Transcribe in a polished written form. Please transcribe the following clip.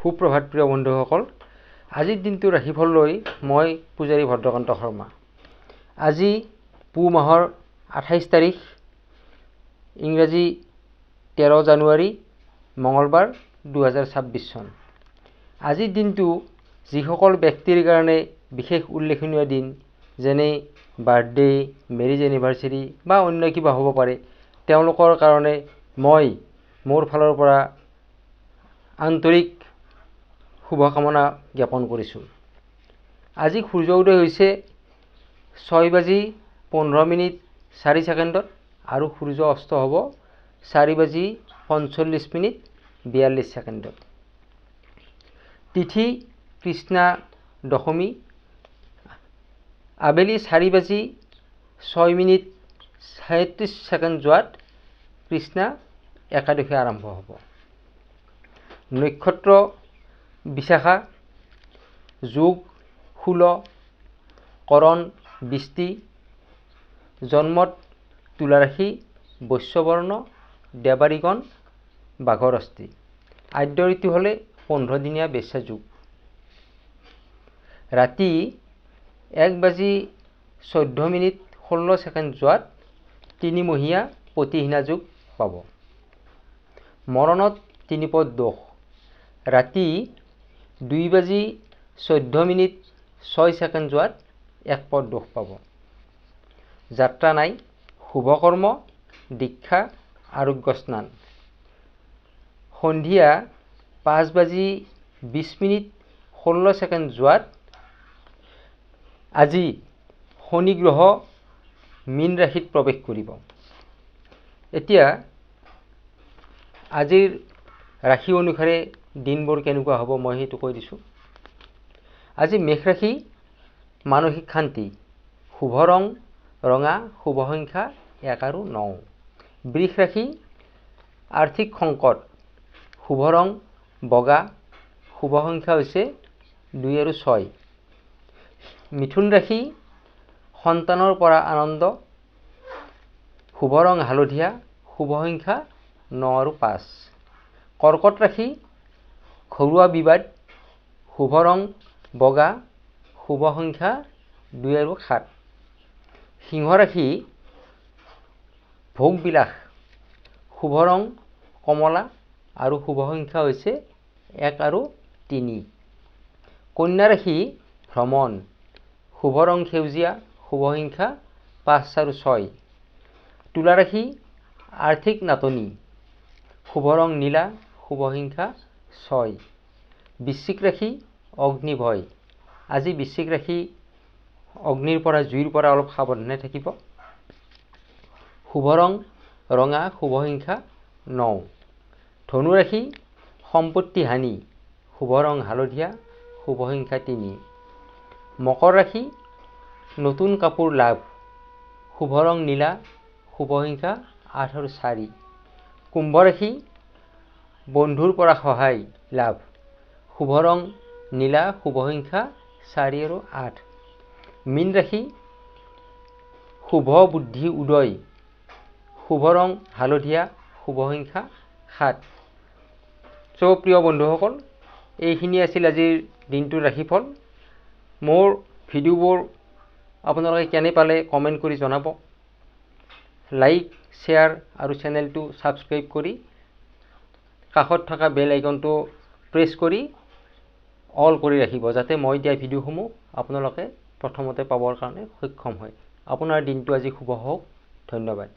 সুপ্ৰভাত প্ৰিয় বন্ধুসকল, আজিৰ দিনটো ৰাশিফল লৈ মই পূজাৰী ভদ্ৰকান্ত শৰ্মা। আজি পুহ মাহৰ 28 তাৰিখ, ইংৰাজী 13 জানুৱাৰী, মঙলবাৰ 2026 চন। আজিৰ দিনটো যিসকল ব্যক্তিৰ কাৰণে বিশেষ উল্লেখনীয় দিন, যেনে বাৰ্থডে, মেৰিজ এনিভাৰ্চেৰী বা অন্য কিবা হ'ব পাৰে, তেওঁলোকৰ কাৰণে মই মোৰ ফালৰ পৰা আন্তৰিক শুভকামনা জ্ঞাপন কৰিছোঁ। আজি সূৰ্য উদয় হৈছে 6:15:04 আৰু সূৰ্য অস্ত হ'ব 4:45:42। তিথি কৃষ্ণা দশমী, আবেলি 4:06:37 যোৱাত কৃষ্ণা একাদশী আৰম্ভ হ'ব। নক্ষত্ৰ বিশাখা, যোগ শূল, কৰণ বৃষ্টি, জন্মত তুলা ৰাশি, বৈশ্যবৰ্ণ, দেৱাৰীগণ বাঘৰ অস্থি। আদ্য ঋতু হ'লে 15 দিনীয়া বেশ্যা যুগ। ৰাতি 1:14:16 যোৱাত তিনিমহীয়া প্ৰতিহীনা যুগ পাব। মৰণত 3 পদ দোষ। ৰাতি 2:14:06 যোৱাত 1 পদ দোষ পাব। যাত্ৰা নাই, শুভকৰ্ম, দীক্ষা, আৰোগ্য স্নান। সন্ধিয়া 5:20:16 যোৱাত আজি শনি গ্ৰহ মীন ৰাশিত প্ৰৱেশ কৰিব। এতিয়া আজিৰ ৰাশি অনুসাৰে দিনবোৰ কেনেকুৱা হ'ব মই সেইটো কৈ দিছোঁ। আজি মেষ ৰাশি, মানসিক শান্তি, শুভ ৰং ৰঙা, শুভ সংখ্যা 1 আৰু 9। বৃষ ৰাশি, আৰ্থিক সংকট, শুভ ৰং বগা, শুভ সংখ্যা হৈছে 2 আৰু 6। মিথুন ৰাশি, সন্তানৰ পৰা আনন্দ, শুভ ৰং হালধীয়া, শুভ সংখ্যা 9 আৰু 5। কৰ্কট ৰাশি, ঘৰুৱা বিবাদ, শুভ ৰং বগা, শুভ সংখ্যা 2 আৰু 7। সিংহ ৰাশি, ভোগ বিলাস, শুভ ৰং কমলা আৰু শুভ সংখ্যা হৈছে 1 আৰু 3। কন্যা ৰাশি, ভ্ৰমণ, শুভ ৰং সেউজীয়া, শুভ সংখ্যা 5 আৰু 6। তুলা ৰাশি, আৰ্থিক নাটনি, শুভ ৰং নীলা, শুভ সংখ্যা 6। বৃশ্চিক ৰাশি, অগ্নি ভয়। আজি বৃশ্চিক ৰাশি অগ্নিৰ পৰা, জুইৰ পৰা অলপ সাৱধানে থাকিব। শুভ ৰং ৰঙা, শুভ সংখ্যা 9। ধনু ৰাশি, সম্পত্তি হানি, শুভ ৰং হালধীয়া, শুভ সংখ্যা 3। মকৰ ৰাশি, নতুন কাপোৰ লাভ, শুভ ৰং নীলা, শুভ সংখ্যা 8 আৰু 4। কুম্ভ ৰাশি, বন্ধুৰ পৰা সহায় লাভ, শুভ ৰং নীলা, শুভ সংখ্যা 4 আৰু 8। মীন ৰাশি, শুভ বুদ্ধি উদয়, শুভ ৰং হালধীয়া, শুভ সংখ্যা 7। প্ৰিয় বন্ধুসকল, এইখিনি আছিল আজিৰ দিনটোৰ ৰাশিফল। মোৰ ভিডিঅ'বোৰ আপোনালোকে কেনে পালে কমেণ্ট কৰি জনাব। লাইক, শ্বেয়াৰ আৰু চেনেলটো ছাবস্ক্ৰাইব কৰি কাষত থকা বেল আইকনটো প্ৰেছ কৰি অল কৰি ৰাখিব, যাতে মই দিয়া ভিডিঅ'সমূহ আপোনালোকে প্ৰথমতে পাবৰ কাৰণে সক্ষম হয়। আপোনাৰ দিনটো আজি শুভ হওক। ধন্যবাদ।